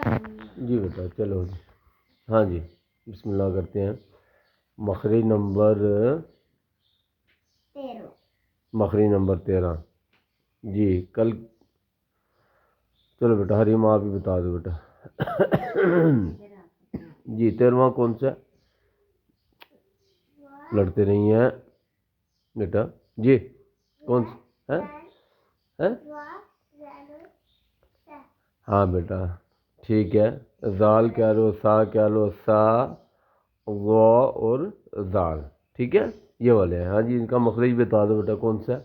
جی بیٹا چلو جی، ہاں جی بسم اللہ کرتے ہیں۔ مخرج نمبر 13 جی کل چلو بیٹا حریم آپ ہی بتا دو بیٹا جی 13واں کون سا لڑتے نہیں ہیں بیٹا جی کون سا ہے؟ ہاں بیٹا ٹھیک ہے، زال کہہ لو، سا کہہ لو، سا وا اور زال، ٹھیک ہے یہ والے ہیں۔ ہاں جی ان کا مخرج بتا دو بیٹا کون سا ہے؟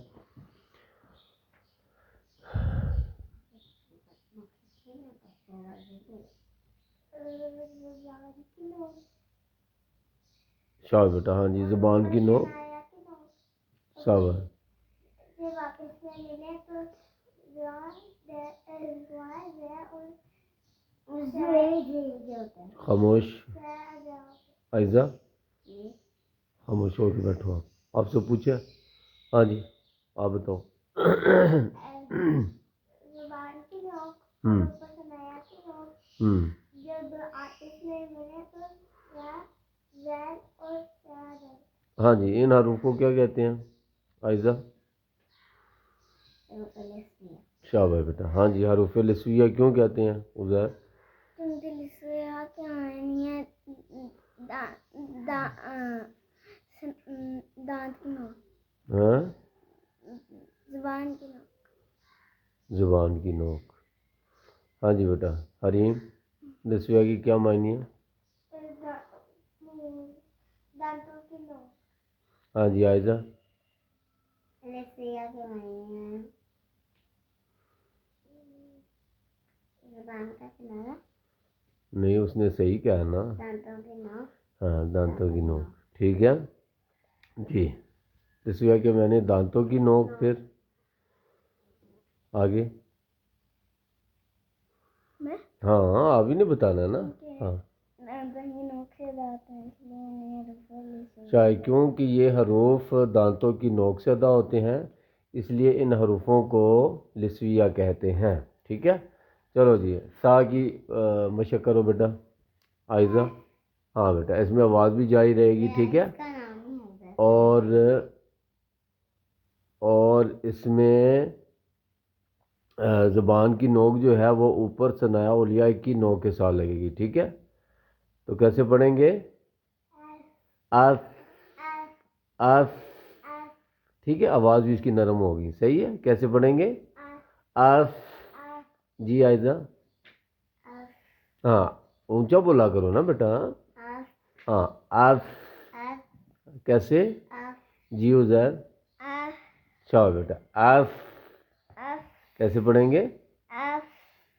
شاہ بیٹا ہاں جی زبان کی نو صبر خاموش عائزہ خاموش ہو کے بیٹھو، آپ سے پوچھے ہاں جی آپ بتاؤ۔ ہاں جی ان حروف کو کیا کہتے ہیں عائزہ؟ شاباش بیٹا ہاں جی حروف لسویہ کیوں کہتے ہیں عزیر؟ کیونکہ لسویہ کے معنی ہے دانت کی نوک، ہاں زبان کی نوک، زبان کی نوک۔ ہاں جی بیٹا حریم لسویہ کی کیا معنی ہے؟ دانتوں کی نوک۔ ہاں جی عائزہ لسویہ کے معنی ہے زبان کا کنارہ، نہیں اس نے صحیح کہا نا، دانتوں کی نوک، ہاں دانتوں کی نوک ٹھیک ہے جی۔ لسویہ کے معنی دانتوں کی نوک، پھر آگے میں ہاں آپ ہی نے بتانا نا، ہاں دانتوں کی نوک سے ادا ہوتے ہیں اس لیے انہیں حروف لسویہ شاید کیونکہ یہ حروف دانتوں کی نوک سے ادا ہوتے ہیں اس لیے ان حروفوں کو لسویہ کہتے ہیں، ٹھیک ہے چلو جی۔ سا کی مشق کرو بیٹا عائزہ، ہاں بیٹا اس میں آواز بھی جاری رہے گی ٹھیک ہے، اس کا نام ہی ہے اور اس میں زبان کی نوک جو ہے وہ اوپر ثنایا اولیاء کی نوک کے ساتھ لگے گی، ٹھیک ہے تو کیسے پڑھیں گے؟ اف اف، ٹھیک ہے آواز بھی اس کی نرم ہوگی، صحیح ہے کیسے پڑھیں گے؟ اف جی عائزہ ہاں اونچا بولا کرو نا بیٹا، ہاں اف کیسے جی عزیر شاہ بیٹا اف کیسے پڑھیں گے؟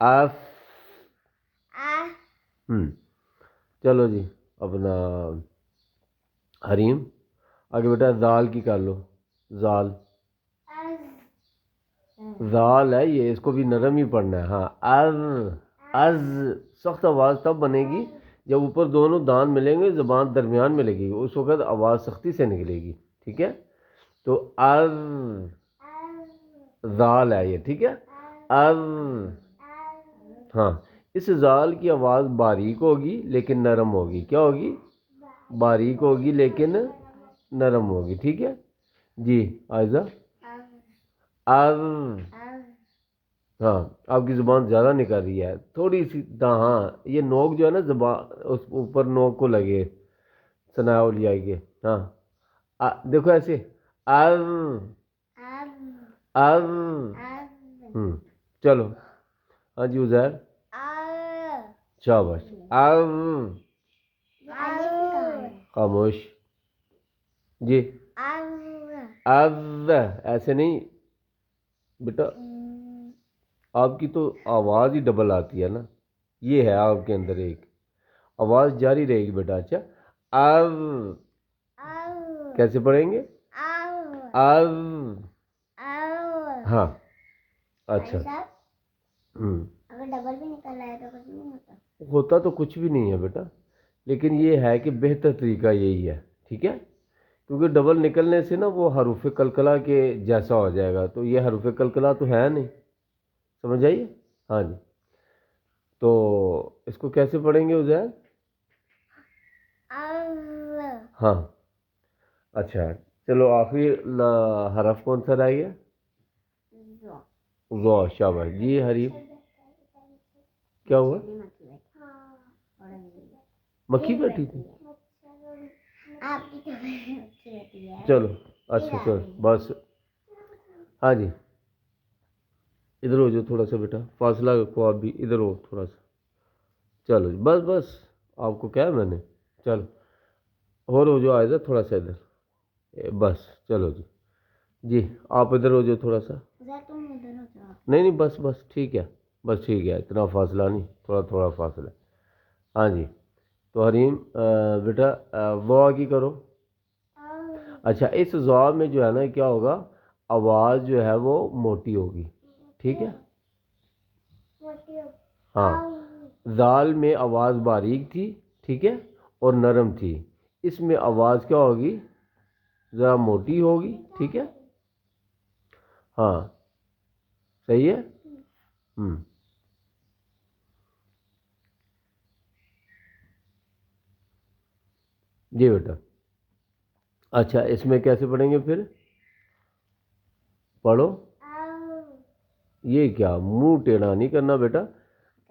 اف چلو جی اپنا حریم آگے بیٹا زال کی کر لو، زال زال ہے یہ، اس کو بھی نرم ہی پڑھنا ہے، ہاں از سخت آواز تب بنے گی جب اوپر دونوں دان ملیں گے زبان درمیان میں لگے گی، اس وقت آواز سختی سے نکلے گی، ٹھیک ہے تو از زال ہے یہ، ٹھیک ہے از ہاں اس زال کی آواز باریک ہوگی لیکن نرم ہوگی، کیا ہوگی؟ باریک ہوگی لیکن نرم ہوگی، ٹھیک ہے جی عائزہ از ہاں آپ کی زبان زیادہ نکل رہی ہے تھوڑی سی، ہاں یہ نوک جو ہے نا زبان اس اوپر نوک کو لگے ثناء اولیاء کے، ہاں دیکھو ایسے از از چلو ہاں جی عزیر شاباش از خاموش جی از ایسے نہیں بیٹا، آپ کی تو آواز ہی ڈبل آتی ہے نا، یہ ہے آپ کے اندر ایک آواز جاری رہے گی بیٹا، اچھا از کیسے پڑھیں گے؟ از ہاں اچھا اگر ڈبل بھی نکل آئے تو کچھ نہیں ہوتا، ہوتا تو کچھ بھی نہیں ہے بیٹا، لیکن یہ ہے کہ بہتر طریقہ یہی ہے، ٹھیک ہے کیونکہ ڈبل نکلنے سے نا وہ حروف قلقلہ کے جیسا ہو جائے گا، تو یہ حروف قلقلہ تو ہے نہیں، سمجھ آئیے ہاں جی تو اس کو کیسے پڑھیں گے عزیر؟ ہاں اچھا چلو آخری حرف کون سا رہ گیا؟ ضو، شاباش جی حریم کیا ہوا؟ مکھی بیٹھی تھی؟ آپ کی تو چلو اچھا چلو بس ہاں جی ادھر ہو جاؤ تھوڑا سا بیٹا، فاصلہ رکھو آپ بھی، ادھر ہو تھوڑا سا، چلو جی بس بس آپ کو کیا ہے میں نے، چلو اور ہو جاؤ آئزہ تھوڑا سا ادھر، بس چلو جی جی آپ ادھر ہو جاؤ تھوڑا سا، تم ادھر ہو جاؤ. نہیں بس بس ٹھیک ہے، بس ٹھیک ہے اتنا فاصلہ نہیں، تھوڑا تھوڑا فاصلہ، ہاں جی تو حریم بیٹا وا کی کرو. اچھا اس ضواب میں جو ہے نا کیا ہوگا، آواز جو ہے وہ موٹی ہوگی، ٹھیک ہے. ہاں زال میں آواز باریک تھی، ٹھیک ہے، اور نرم تھی، اس میں آواز کیا ہوگی، ذرا موٹی ہوگی، ٹھیک ہے. ہاں صحیح ہے. جی بیٹا اچھا اس میں کیسے پڑھیں گے پھر، پڑھو. یہ کیا منہ ٹیڑھا نہیں کرنا بیٹا،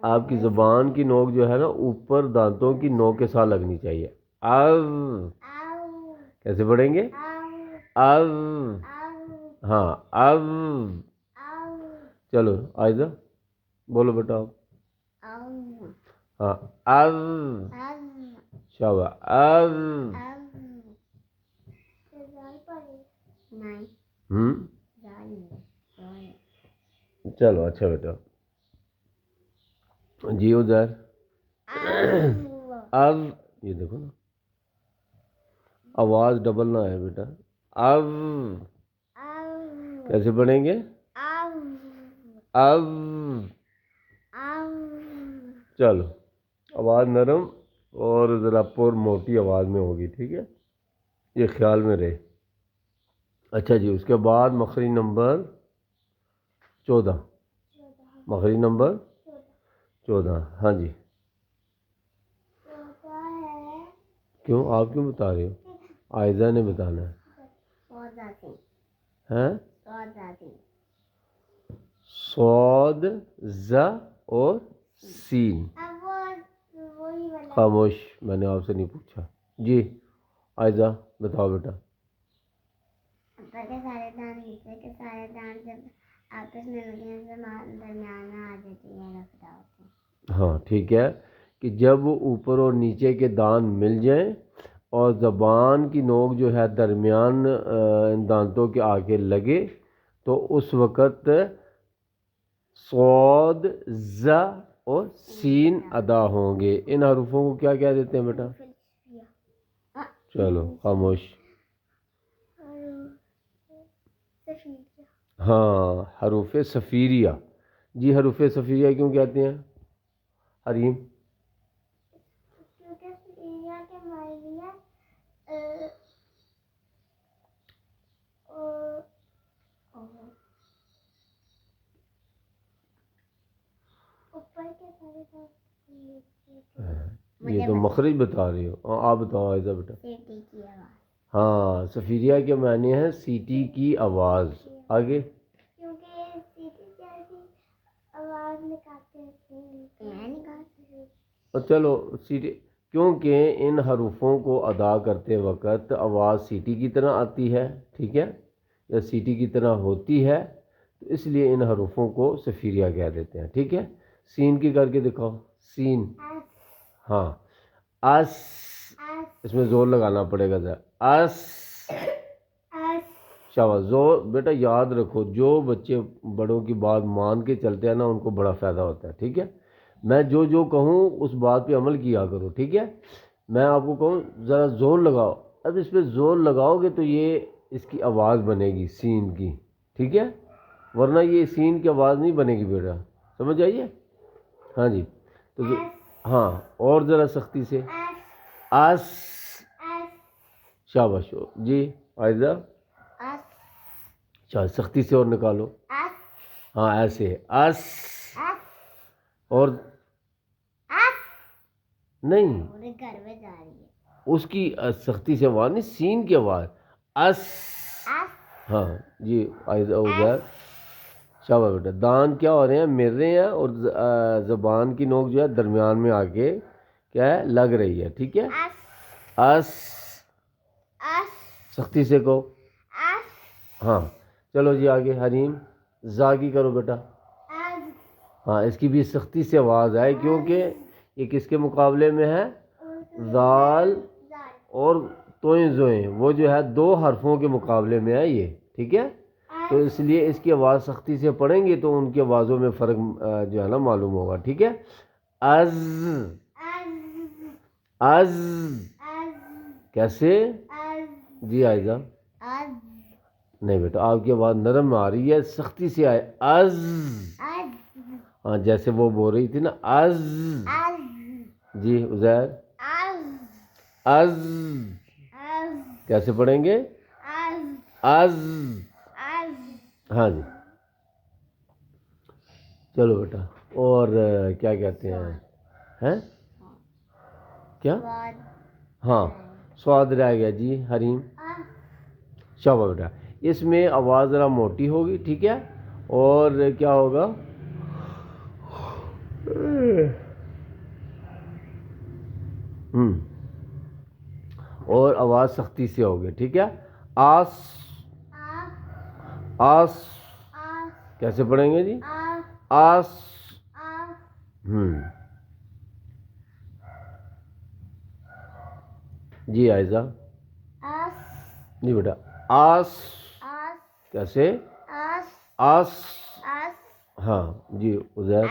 آپ کی زبان کی نوک جو ہے نا اوپر دانتوں کی نوک کے ساتھ لگنی چاہیے. او کیسے پڑھیں گے، او ہاں او. چلو آئزہ بولو بیٹا آپ، ہاں او شاباش او. چلو اچھا بیٹا جی ادھر اب یہ دیکھو نا آواز ڈبل نہ ہے بیٹا، اب کیسے پڑھیں گے، اب. چلو آواز نرم اور ذرا پر موٹی آواز میں ہوگی، ٹھیک ہے، یہ خیال میں رہے. اچھا جی اس کے بعد مخرج نمبر 14، مخرج نمبر 14 ہاں جی. کیوں آپ کیوں بتا رہے ہو، آئزہ نے بتانا ہے. صاد ز اور سین. خاموش میں نے آپ سے نہیں پوچھا. جی آئزہ بتاؤ بیٹا. کے سارے دان نیچے کے سارے دان جب آپس میں لگنے سے درمیان میں آ جاتی ہے، رکھ ہوتے. ہاں ٹھیک ہے کہ جب اوپر اور نیچے کے دان مل جائیں اور زبان کی نوک جو ہے درمیان ان دانتوں کے آگے لگے تو اس وقت صاد ز اور سین ادا ہوں گے. ان حروفوں کو کیا کہہ دیتے ہیں بیٹا، چلو خاموش. ہاں حروف صفیریہ. جی حروف صفیریہ کیوں کہتے ہیں حریم؟ کیونکہ صفیریہ کے معنی اوپر کے سارے یہ تو مخرج بتا رہی ہو، آپ بتاؤ آئزہ بیٹا. سیٹی کی آواز. ہاں صفیریہ کے معنی ہے سیٹی کی آواز. آگے کیونکہ سیٹی جیسی آواز نکالتے ہیں. چلو سیٹی، کیونکہ ان حروفوں کو ادا کرتے وقت آواز سیٹی کی طرح آتی ہے، ٹھیک ہے، یا سیٹی کی طرح ہوتی ہے، تو اس لیے ان حروفوں کو صفیریہ کہہ دیتے ہیں، ٹھیک ہے. سین کی کر کے دکھاؤ، سین. ہاں اس، اس میں زور لگانا پڑے گا ذرا، اس. شاباش زور بیٹا. یاد رکھو جو بچے بڑوں کی بات مان کے چلتے ہیں نا ان کو بڑا فائدہ ہوتا ہے، ٹھیک ہے. میں جو کہوں اس بات پہ عمل کیا کرو، ٹھیک ہے. میں آپ کو کہوں ذرا زور لگاؤ، اب اس پہ زور لگاؤ گے تو یہ اس کی آواز بنے گی سین کی، ٹھیک ہے، ورنہ یہ سین کی آواز نہیں بنے گی بیٹا، سمجھ آئیے. ہاں جی تو ہاں اور ذرا سختی سے، اس. شاباش جی آئزہ، چل سختی سے اور نکالو. ہاں ایسے اس. اور نہیں، پورے گھر میں جا رہی ہے. اس کی سختی سے آواز نہیں، سین کی آواز. اس. اس ہاں جی عزیر شاباش بیٹا. دان کیا ہو رہے ہیں؟ مل رہے ہیں، اور زبان کی نوک جو ہے درمیان میں آگے کیا ہے لگ رہی ہے. ٹھیک ہے. اس اس. اس سختی سے کہو. اس ہاں چلو جی آگے. حریم زا کی کرو بیٹا. اس ہاں اس کی بھی سختی سے آواز آئے، کیونکہ یہ کس کے مقابلے میں ہے؟ زال اور توئیں زوئیں، وہ جو ہے دو حرفوں کے مقابلے میں ہے یہ. ٹھیک ہے. تو اس لیے اس کی آواز سختی سے پڑھیں گے تو ان کی آوازوں میں فرق جو ہے نا معلوم ہوگا. ٹھیک ہے. از. از. کیسے؟ جی عائزہ. نہیں بیٹا آپ کی آواز نرم آ رہی ہے، سختی سے آئے. از. ہاں جیسے وہ بول رہی تھی نا از. جی عزیر. از. کیسے پڑھیں گے؟ از. ہاں جی چلو بیٹا. اور کیا کہتے ہیں کیا؟ ہاں سواد رہ گیا جی. حریم شاباش بیٹا. اس میں آواز ذرا موٹی ہوگی. ٹھیک ہے. اور کیا ہوگا؟ اور آواز سختی سے ہوگی. ٹھیک ہے. آس. آس. کیسے پڑھیں گے جی؟ آس. جی عائزہ. جی بیٹا. آس. کیسے؟ آس. ہاں جی عزیر.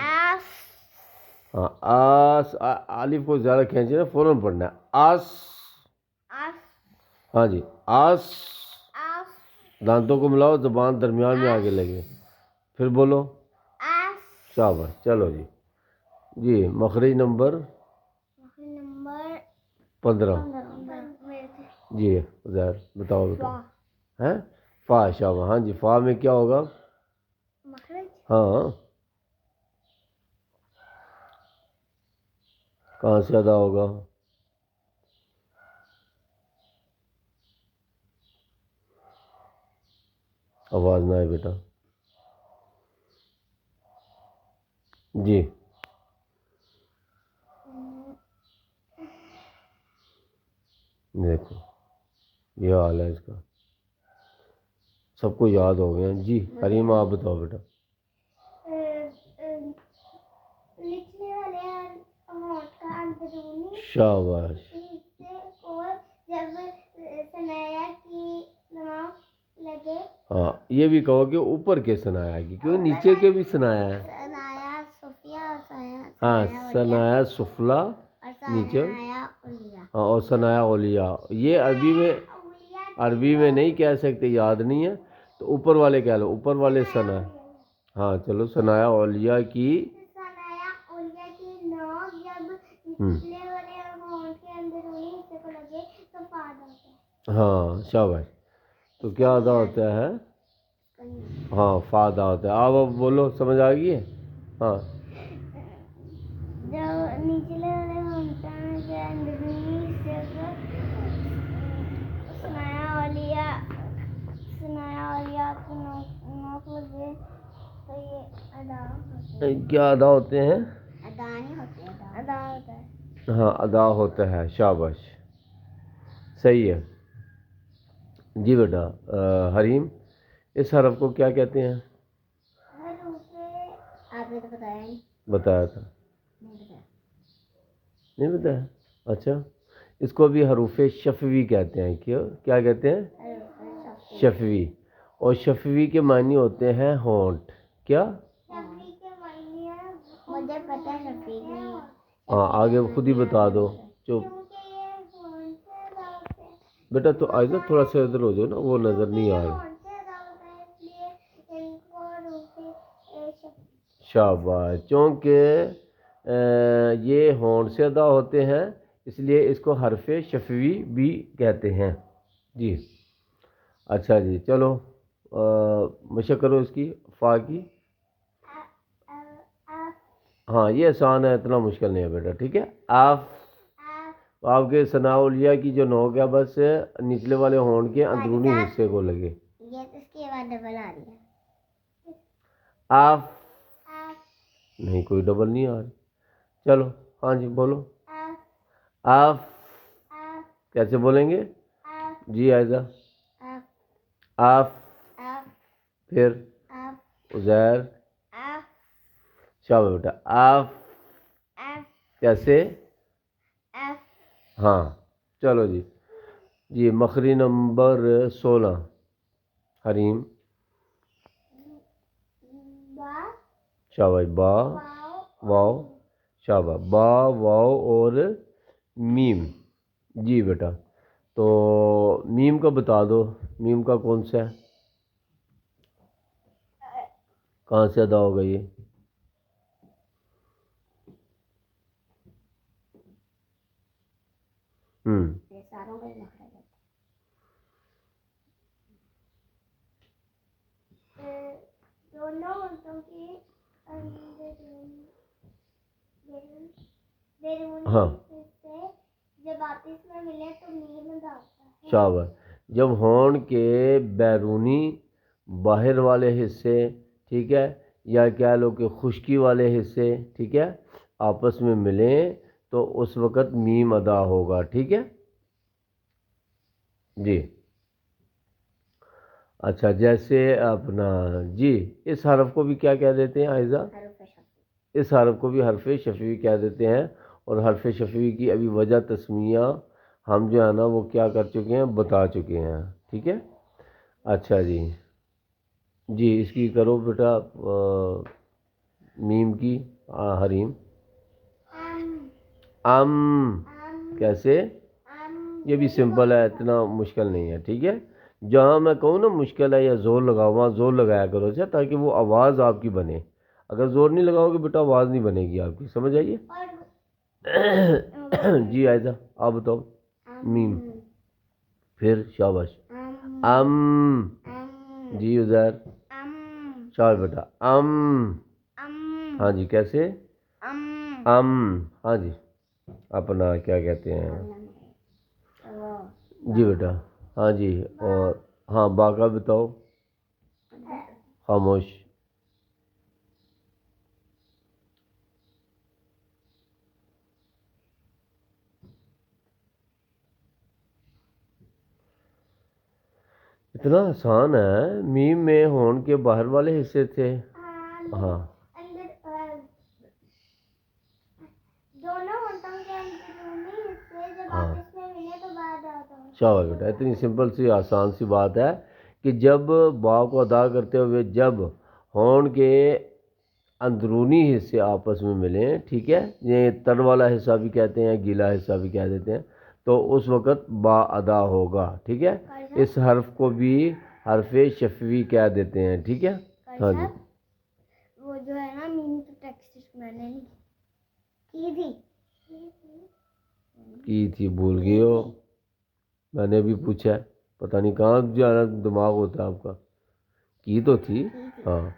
ہاں آس. الف کو زیادہ کھینچے نا فوراً پڑھنا ہے. آس. ہاں جی آس. دانتوں کو ملاؤ، زبان درمیان میں آگے لگے، پھر بولو. شاباش. چلو جی. جی مخرج نمبر 15. جی عزیر بتاؤ بیٹا. ہیں فا. شاباش. ہاں جی فا میں کیا ہوگا؟ ہاں کہاں سے ادا ہوگا؟ آواز نہ آئے بیٹا. جی دیکھو یہ حال ہے اس کا، سب کو یاد ہو گیا. جی حریم آپ بتاؤ بیٹا. لکھنے والے ہونٹ کا اندرونی شاباش. حصے کو جب ثنایا کی نوک لگے. ہاں یہ بھی کہو کہ اوپر کے ثنایا کی، کیوں نیچے کے بھی ثنایا ہے. ثنایا صوفیہ اور ہاں ثنایا سفلا نیچے. ہاں اور ثنایا اولیاء. یہ عربی میں نہیں کہہ سکتے، یاد نہیں ہے تو اوپر والے کہہ لو. اوپر والے ثنا. ہاں چلو ثنایا اولیاء کی. ثنایا اولیاء کی نوک جب نچلے والے ہونٹ کے اندرونی حصے کو لگے تو فاد ہوتا ہے. ہاں شاباش. تو کیا ادا ہوتا ہے؟ ہاں فا ادا ہوتا ہے. آپ بولو سمجھ آ گئی ہے؟ ہاں جب نچلے والے ہونٹ کے اندرونی حصے کو ثنایا اولیاء کی نوک لگے تو یہ ادا ہوتا ہے. کیا ادا ہوتے ہیں؟ ادا نہیں ہوتے، ادا ہوتا ہے. ہاں ادا ہوتا ہے. شاباش صحیح ہے. جی بیٹا. حریم اس حرف کو کیا کہتے ہیں؟ آپ نے تو بتایا نہیں. بتایا تھا. نہیں بتایا. نہیں بتایا؟ اچھا. اس کو بھی حروف شفوی کہتے ہیں. کیا کہتے ہیں؟ شفوی. اور شفوی کے معنی ہوتے ہیں ہونٹ. کیا؟ مجھے پتہ ہے شفیق نہیں. ہاں آگے خود ہی بتا دو. چپ بیٹا. تو عائزہ تھوڑا سا ادھر ہو جاؤ نا، وہ نظر نہیں آ رہا. شاباش. چونکہ یہ ہونٹ سے ادا ہوتے ہیں اس لیے اس کو حرف شفوی بھی کہتے ہیں. جی اچھا جی چلو مشق کرو اس کی فا کی. ہاں یہ آسان ہے، اتنا مشکل نہیں ہے بیٹا. ٹھیک ہے. آف. تو آپ کے ثناء اولیاء کی جو نوک ہے بس نچلے والے ہونٹ کے اندرونی حصے کو لگے. یہ تو اس کے بعد ڈبل آ رہی ہے. آف آف نہیں کوئی ڈبل نہیں آ رہی. چلو ہاں جی بولو. آف آف آف کیسے بولیں گے؟ آف جی عائزہ. آف آف آف پھر آف عزیر. آف شاباش بیٹا. آف آف کیسے؟ آف ہاں چلو جی. جی مخری نمبر 16 حریم. با شاباش. با واو واو شاباش. با واو اور میم. جی بیٹا تو میم کا بتا دو. میم کا کون سا ہے؟ کہاں سے ادا ہوگا یہ؟ یہ ساروں کا ہی مخرج ہے. دونوں ہونٹوں کے بیرونی ہاں حصے جب آپس میں ملے تو میم ادا ہوتا ہے. شاباش. جب ہونٹ کے بیرونی باہر والے حصے ٹھیک ہے یا کہہ لو کہ خشکی والے حصے ٹھیک ہے آپس میں ملیں تو اس وقت میم ادا ہوگا. ٹھیک ہے جی. اچھا جیسے اپنا جی اس حرف کو بھی کیا کہہ دیتے ہیں عائزہ؟ حروف شفوی. اس حرف کو بھی حرف شفوی کہہ دیتے ہیں. اور حرف شفوی کی ابھی وجہ تسمیہ ہم جو ہے نا وہ کیا کر چکے ہیں بتا چکے ہیں. ٹھیک ہے. اچھا جی. جی اس کی کرو بیٹا میم کی حریم. ام کیسے؟ یہ بھی سمپل ہے اتنا مشکل نہیں ہے. ٹھیک ہے. جہاں میں کہوں نا مشکل ہے یا زور لگاؤ وہاں زور لگایا کرو اچھا تاکہ وہ آواز آپ کی بنے. اگر زور نہیں لگاؤ گے بیٹا آواز نہیں بنے گی آپ کی. سمجھ آئیے؟ جی عائزہ آپ بتاؤ. میم پھر شاباش. ام جی عزیر. شاباش بیٹا. ہاں جی کیسے؟ ہاں جی اپنا کیا کہتے ہیں جی بیٹا. ہاں جی اور ہاں با کا بتاؤ. خاموش. اتنا آسان ہے. میم میں ہونٹ کے باہر والے حصے تھے. ہاں دونوں ہونٹوں کے اندرونی حصے جب ہاں آپس میں ملے تو بعد آتا ہے. شاباش بیٹا. اتنی سمپل سی آسان سی بات ہے کہ جب با کو ادا کرتے ہوئے جب ہونٹ کے اندرونی حصے آپس میں ملیں ٹھیک ہے یہ تر والا حصہ بھی کہتے ہیں گیلا حصہ بھی کہہ دیتے ہیں تو اس وقت با ادا ہوگا. ٹھیک ہے. اس حرف کو بھی حرف شفوی کہہ دیتے ہیں. ٹھیک ہے. ہاں جی وہ جو ہے نا میم تو ٹیکسٹ میں نے کی تھی بھول گئے ہو. میں نے بھی پوچھا ہے پتہ نہیں کہاں جانا دماغ ہوتا ہے آپ کا. کی تو تھی. ہاں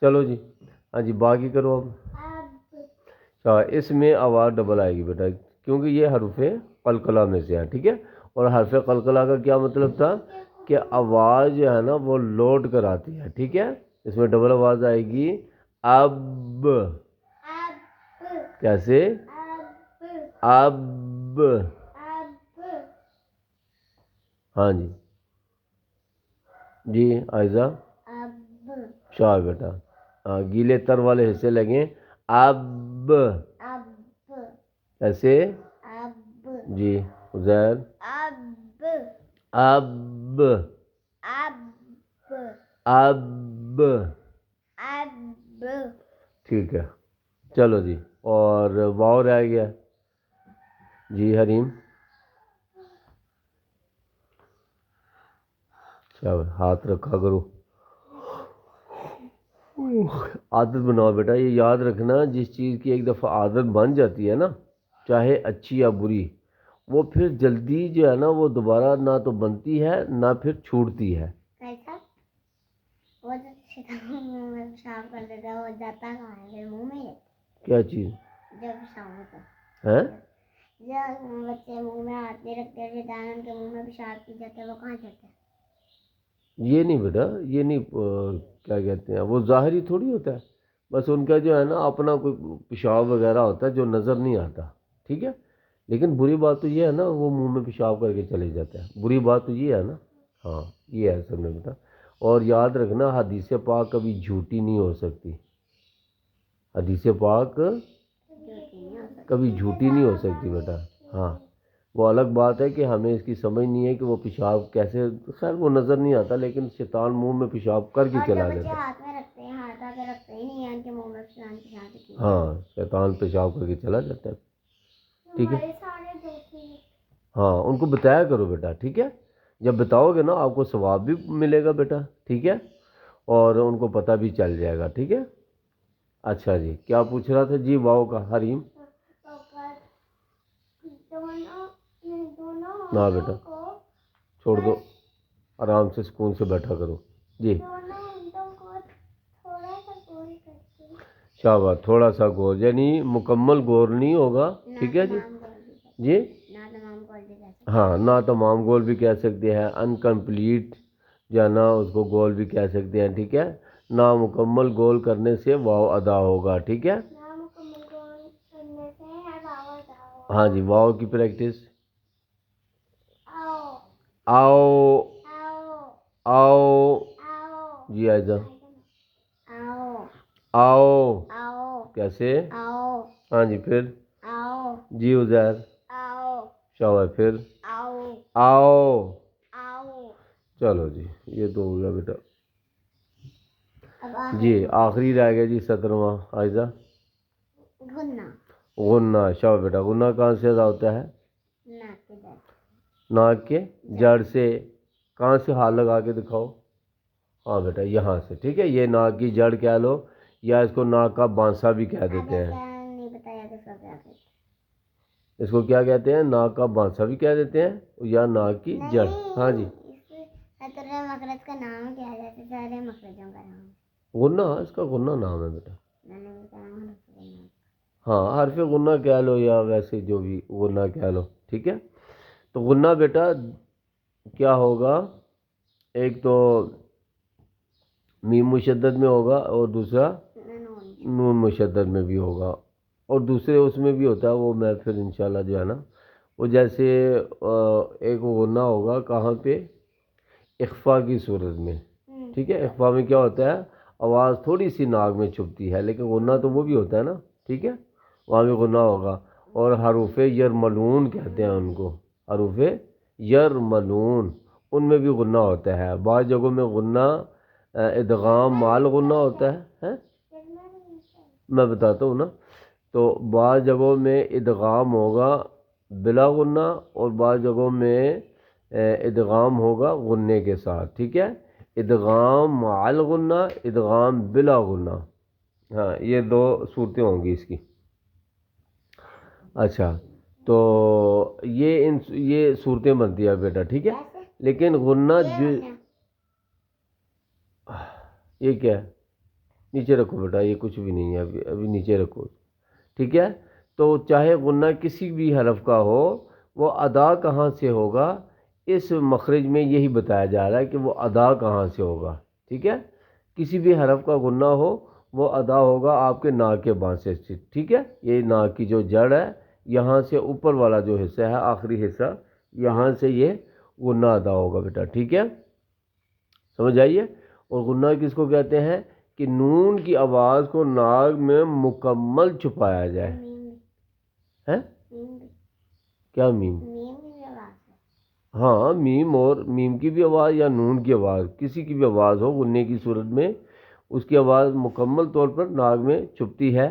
چلو جی. ہاں جی باقی کرو اب. اس میں آواز ڈبل آئے گی بیٹا کیونکہ یہ حروف قلقلہ میں سے ہیں. ٹھیک ہے. اور حرف قلقلہ کا کیا مطلب تھا کہ آواز جو ہے نا وہ لوٹ کر آتی ہے. ٹھیک ہے. اس میں ڈبل آواز آئے گی. اب کیسے؟ اب ہاں جی. جی عائزہ. شاہ بیٹا. ہاں گیلے تر والے حصے لگیں. اب ایسے جی عزیر. اب اب ٹھیک ہے. چلو جی اور واؤ رہ گیا. جی حریم. ہاتھ رکھا کرو. عادت بناؤ بیٹا. یہ یاد رکھنا جس چیز کی ایک دفعہ عادت بن جاتی ہے نا چاہے اچھی یا بری وہ پھر جلدی جو ہے نا وہ دوبارہ نہ تو بنتی ہے نہ پھر چھوٹتی ہے. وہ صاف کر دیتا وہ جاتا کہاں ہے منہ میں کیا چیز جب شام ہوتا ہے؟ جو بچے منہ میں ہاتھ نہیں رکھتے شیطان ان کے منہ میں پیشاب پی جاتا ہے وہ کہاں جاتا ہے؟ یہ نہیں بیٹا، یہ نہیں کیا کہتے ہیں، وہ ظاہری تھوڑی ہوتا ہے، بس ان کا جو ہے نا اپنا کوئی پیشاب وغیرہ ہوتا ہے جو نظر نہیں آتا، ٹھیک ہے. لیکن بری بات تو یہ ہے نا وہ منہ میں پیشاب کر کے چلے جاتا ہے، بری بات تو یہ ہے نا. ہاں یہ ہے سب میں بیٹا. اور یاد رکھنا حدیث پاک کبھی جھوٹی نہیں ہو سکتی، حدیث پاک کبھی جھوٹی نہیں ہو سکتی بیٹا. ہاں وہ الگ بات ہے کہ ہمیں اس کی سمجھ نہیں ہے کہ وہ پیشاب کیسے، خیر وہ نظر نہیں آتا لیکن شیطان منہ میں پیشاب کر کے اور جو چلا بچے جاتا ہے. ہاتھ میں رکھتے ہیں ہاتھ آ کے رکھتے ہی نہیں ہیں ان کے منہ میں شیطان پیشاب کی. ہاں شیطان پیشاب کر کے چلا جاتا ہے، ٹھیک ہے. ہمارے سارے دوست ہیں. ہاں ان کو بتایا کرو بیٹا، ٹھیک ہے. جب بتاؤ گے نا آپ کو ثواب بھی ملے گا بیٹا، ٹھیک ہے، اور ان کو پتہ بھی چل جائے گا، ٹھیک ہے. اچھا جی کیا پوچھ رہا تھا جی واؤ کا حریم؟ نہ بیٹا چھوڑ دو، آرام سے سکون سے بیٹھا کرو جی. شاباش، تھوڑا سا غور یعنی مکمل غور نہیں ہوگا، ٹھیک ہے جی. جی ہاں نا تمام گول بھی کہہ سکتے ہیں، انکمپلیٹ یا نا اس کو گول بھی کہہ سکتے ہیں، ٹھیک ہے. نامکمل گول کرنے سے واو ادا ہوگا، ٹھیک ہے. ہاں جی واو کی پریکٹس. آؤ آؤ جی آئزہ آؤ کیسے؟ ہاں جی پھر جی عزیر شاباش پھر آؤ. چلو جی یہ تو ہو گیا بیٹا جی. آخری رہ گیا جی 17واں آئزہ. غنہ. شاباش بیٹا غنہ کہاں سے ادا ہوتا ہے؟ ناک کے جڑ سے. کہاں سے ہاتھ لگا کے دکھاؤ؟ ہاں بیٹا یہاں سے، ٹھیک ہے. یہ ناک کی جڑ کہہ لو یا اس کو ناک کا بانسا بھی کہہ دیتے ہیں. اس کو کیا کہتے ہیں؟ ناک کا بانسا بھی کہہ دیتے ہیں یا ناک کی جڑ. ہاں جی مخرج کا نام کیا ہے؟ سارے مخرجوں کا نام غنہ، اس کا غنہ نام ہے بیٹا. ہاں حرف غنہ کہہ لو یا ویسے جو بھی غنہ کہہ لو، ٹھیک ہے. تو غنہ بیٹا کیا ہوگا؟ ایک تو میم مشدد میں ہوگا اور دوسرا نون مشدد میں بھی ہوگا، اور دوسرے اس میں بھی ہوتا ہے وہ میں پھر انشاءاللہ جو ہے نا وہ جیسے ایک غنہ ہوگا کہاں پہ؟ اخفا کی صورت میں، ٹھیک ہے. اخفا میں کیا ہوتا ہے؟ آواز تھوڑی سی ناک میں چھپتی ہے لیکن غنہ تو وہ بھی ہوتا ہے نا، ٹھیک ہے. وہاں بھی غنہ ہوگا. اور حروف یرملون کہتے ہیں ان کو، حروف یرملون ان میں بھی غنہ ہوتا ہے. بعض جگہوں میں غنہ ادغام مال غنہ ہوتا ہے. میں بتاتا ہوں نا. تو بعض جگہوں میں ادغام ہوگا بلا غنہ اور بعض جگہوں میں ادغام ہوگا غنے کے ساتھ، ٹھیک ہے. ادغام مع الغنہ، ادغام بلا غنہ. ہاں یہ دو صورتیں ہوں گی اس کی. اچھا تو یہ صورتیں بنتی ہیں بیٹا، ٹھیک ہے. لیکن غنہ جو یہ کیا ہے؟ نیچے رکھو بیٹا، یہ کچھ بھی نہیں ہے، ابھی نیچے رکھو، ٹھیک ہے. تو چاہے غنہ کسی بھی حرف کا ہو وہ ادا کہاں سے ہوگا اس مخرج میں یہی بتایا جا رہا ہے کہ وہ ادا کہاں سے ہوگا، ٹھیک ہے. کسی بھی حرف کا غنہ ہو وہ ادا ہوگا آپ کے ناک کے بانسے سے، ٹھیک ہے. یہ ناک کی جو جڑ ہے یہاں سے اوپر والا جو حصہ ہے آخری حصہ یہاں سے یہ غنہ ادا ہوگا بیٹا، ٹھیک ہے. سمجھ آئیے. اور غنہ کس کو کہتے ہیں؟ کہ نون کی آواز کو ناک میں مکمل چھپایا جائے. ہے کیا میم؟ ہاں میم، اور میم کی بھی آواز یا نون کی آواز کسی کی بھی آواز ہو غنے کی صورت میں اس کی آواز مکمل طور پر ناک میں چھپتی ہے.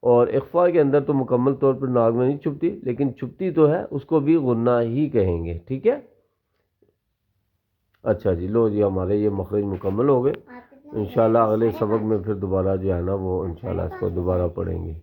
اور اخفا کے اندر تو مکمل طور پر ناک میں نہیں چھپتی لیکن چھپتی تو ہے، اس کو بھی غنہ ہی کہیں گے، ٹھیک ہے. اچھا جی لو جی ہمارے یہ مخرج مکمل ہو گئے. انشاءاللہ اگلے سبق میں پھر دوبارہ جو ہے نا وہ انشاءاللہ اس کو دوبارہ پڑھیں گے.